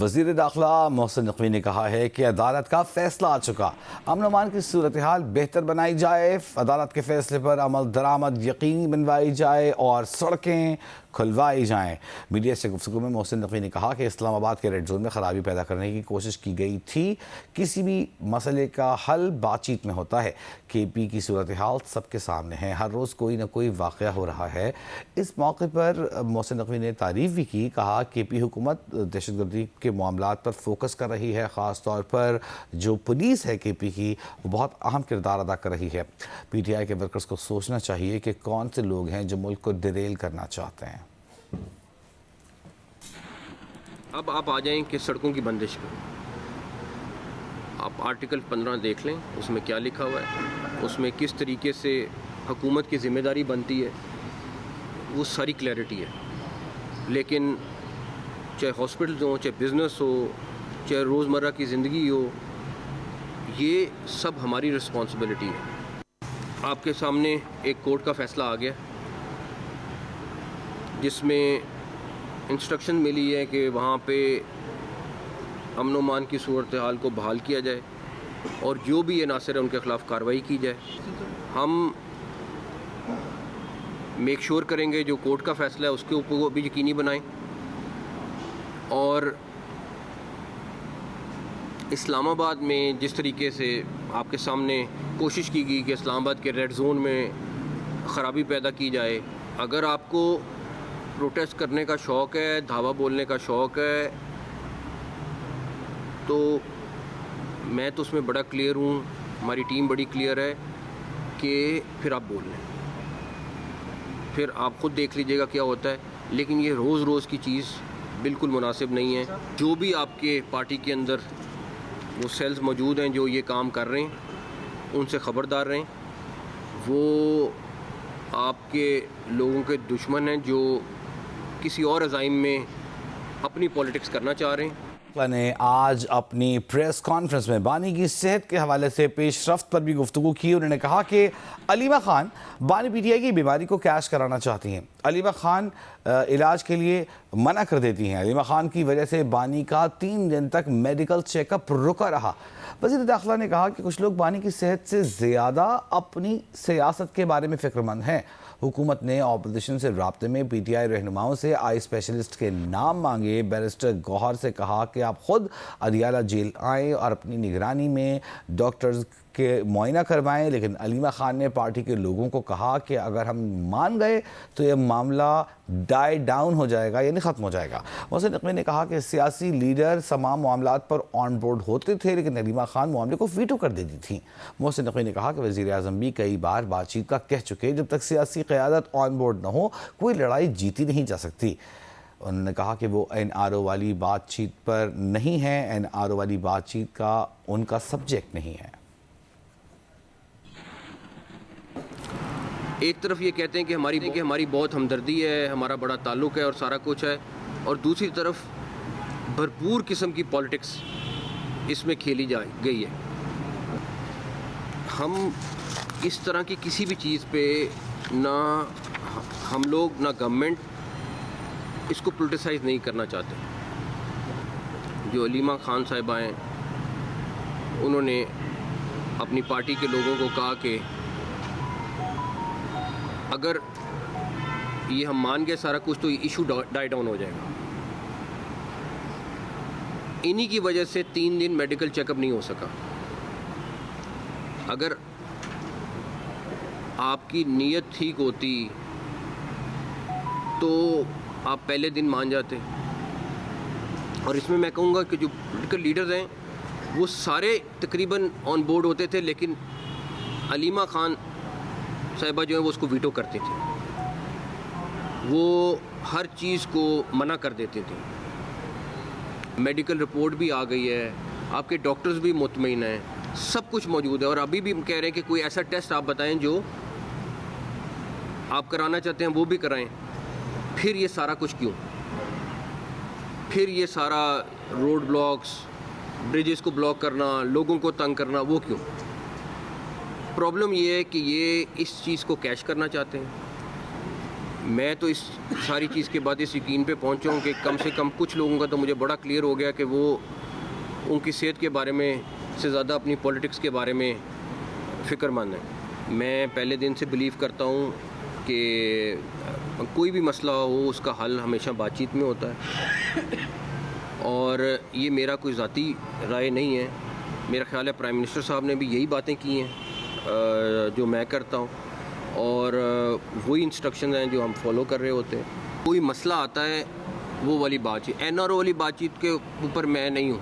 وزیر داخلہ محسن نقوی نے کہا ہے کہ عدالت کا فیصلہ آ چکا، امن و امان کی صورتحال بہتر بنائی جائے، عدالت کے فیصلے پر عمل درآمد یقینی بنوائی جائے اور سڑکیں کھلوائی جائیں۔ میڈیا سے گفتگو میں محسن نقوی نے کہا کہ اسلام آباد کے ریڈ زون میں خرابی پیدا کرنے کی کوشش کی گئی تھی۔ کسی بھی مسئلے کا حل بات چیت میں ہوتا ہے۔ کے پی کی صورتحال سب کے سامنے ہے، ہر روز کوئی نہ کوئی واقعہ ہو رہا ہے۔ اس موقع پر محسن نقوی نے تعریف بھی کی، کہا کہ پی حکومت دہشت گردی کے معاملات پر فوکس کر رہی ہے، خاص طور پر جو پولیس ہے کے پی کی وہ بہت اہم کردار ادا کر رہی ہے۔ پی ٹی آئی کے ورکرز کو سوچنا چاہیے کہ کون سے لوگ ہیں جو ملک کو ڈیریل کرنا چاہتے ہیں۔ اب آپ آ جائیں کہ سڑکوں کی بندش پہ آپ آرٹیکل 15 دیکھ لیں، اس میں کیا لکھا ہوا ہے، اس میں کس طریقے سے حکومت کی ذمہ داری بنتی ہے، وہ ساری کلیئرٹی ہے۔ لیکن چاہے ہاسپٹلز ہوں، چاہے بزنس ہو، چاہے روزمرہ کی زندگی ہو، یہ سب ہماری رسپانسبلٹی ہے۔ آپ کے سامنے ایک کورٹ کا فیصلہ آ گیا جس میں انسٹرکشن ملی ہے کہ وہاں پہ امن و امان کی صورتحال کو بحال کیا جائے اور جو بھی عناصر ہیں ان کے خلاف کارروائی کی جائے۔ ہم میک شور کریں گے جو کورٹ کا فیصلہ ہے اس کے اوپر وہ بھی یقینی بنائیں، اور اسلام آباد میں جس طریقے سے آپ کے سامنے کوشش کی گئی کہ اسلام آباد کے ریڈ زون میں خرابی پیدا کی جائے، اگر آپ کو پروٹیسٹ کرنے کا شوق ہے، دھاوا بولنے کا شوق ہے، تو میں تو اس میں بڑا کلیئر ہوں، ہماری ٹیم بڑی کلیئر ہے کہ پھر آپ بول لیں، پھر آپ خود دیکھ لیجئے گا کیا ہوتا ہے۔ لیکن یہ روز روز کی چیز بالکل مناسب نہیں ہے۔ جو بھی آپ کے پارٹی کے اندر وہ سیلز موجود ہیں جو یہ کام کر رہے ہیں، ان سے خبردار رہیں۔ وہ آپ کے لوگوں کے دشمن ہیں جو کسی اور عزائم میں اپنی پولیٹکس کرنا چاہ رہے ہیں۔ نے آج اپنی پریس کانفرنس میں بانی کی صحت کے حوالے سے پیش رفت پر بھی گفتگو کی۔ انہوں نے کہا کہ علیمہ خان بانی پی ٹی آئی کی بیماری کو کیش کرانا چاہتی ہیں، علیمہ خان علاج کے لیے منع کر دیتی ہیں۔ علیمہ خان کی وجہ سے بانی کا 3 دن تک میڈیکل چیک اپ رکا رہا۔ وزیر داخلہ نے کہا کہ کچھ لوگ بانی کی صحت سے زیادہ اپنی سیاست کے بارے میں فکر مند ہیں۔ حکومت نے اپوزیشن سے رابطے میں پی ٹی آئی رہنماؤں سے آئی اسپیشلسٹ کے نام مانگے۔ بیرسٹر گوہر سے کہا کہ آپ خود اڈیالہ جیل آئیں اور اپنی نگرانی میں ڈاکٹرز کے معائنہ کروائیں، لیکن علیمہ خان نے پارٹی کے لوگوں کو کہا کہ اگر ہم مان گئے تو یہ معاملہ ڈائی ڈاؤن ہو جائے گا، یعنی ختم ہو جائے گا۔ محسن نقوی نے کہا کہ سیاسی لیڈر تمام معاملات پر آن بورڈ ہوتے تھے، لیکن علیمہ خان معاملے کو ویٹو کر دیتی تھیں۔ محسن نقوی نے کہا کہ وزیر اعظم بھی کئی بار بات چیت کا کہہ چکے، جب تک سیاسی قیادت آن بورڈ نہ ہو کوئی لڑائی جیتی نہیں جا سکتی۔ انہوں نے کہا کہ وہ این آر او والی بات چیت پر نہیں ہے، این آر او والی بات چیت کا ان کا سبجیکٹ نہیں ہے۔ ایک طرف یہ کہتے ہیں کہ ہماری بہت ہمدردی ہے، ہمارا بڑا تعلق ہے اور سارا کچھ ہے، اور دوسری طرف بھرپور قسم کی پالیٹکس اس میں کھیلی گئی ہے۔ ہم اس طرح کی کسی بھی چیز پہ نہ ہم لوگ نہ گورنمنٹ اس کو پولیٹیسائز نہیں کرنا چاہتے۔ جو علیمہ خان صاحبہ ہیں انہوں نے اپنی پارٹی کے لوگوں کو کہا کہ اگر یہ ہم مان گئے سارا کچھ تو یہ ایشو ڈائی ڈاؤن ہو جائے گا۔ انہی کی وجہ سے 3 دن میڈیکل چیک اپ نہیں ہو سکا۔ اگر آپ کی نیت ٹھیک ہوتی تو آپ پہلے دن مان جاتے۔ اور اس میں میں کہوں گا کہ جو پولیٹیکل لیڈرز ہیں وہ سارے تقریباً آن بورڈ ہوتے تھے، لیکن علیمہ خان صاحبہ جو ہیں وہ اس کو ویٹو کرتے تھے، وہ ہر چیز کو منع کر دیتے تھے۔ میڈیکل رپورٹ بھی آ گئی ہے، آپ کے ڈاکٹرز بھی مطمئن ہیں، سب کچھ موجود ہے، اور ابھی بھی ہم کہہ رہے ہیں کہ کوئی ایسا ٹیسٹ آپ بتائیں جو آپ کرانا چاہتے ہیں وہ بھی کرائیں۔ پھر یہ سارا کچھ کیوں؟ پھر یہ سارا روڈ بلاکس، بریجز کو بلاک کرنا، لوگوں کو تنگ کرنا، وہ کیوں؟ پرابلم یہ ہے کہ یہ اس چیز کو کیش کرنا چاہتے ہیں۔ میں تو اس ساری چیز کے بعد اس یقین پہ پہنچا ہوں کہ کم سے کم کچھ لوگوں کا تو مجھے بڑا کلیئر ہو گیا کہ وہ ان کی صحت کے بارے میں سے زیادہ اپنی پولیٹکس کے بارے میں فکر مند ہیں. میں پہلے دن سے بلیو کرتا ہوں کہ کوئی بھی مسئلہ ہو اس کا حل ہمیشہ بات چیت میں ہوتا ہے, اور یہ میرا کوئی ذاتی رائے نہیں ہے. میرا خیال ہے پرائم منسٹر صاحب نے بھی یہی باتیں کی ہیں جو میں کرتا ہوں, اور وہی انسٹرکشن ہیں جو ہم فالو کر رہے ہوتے ہیں. کوئی مسئلہ آتا ہے وہ والی بات چیت, این آر او والی بات چیت کے اوپر میں نہیں ہوں.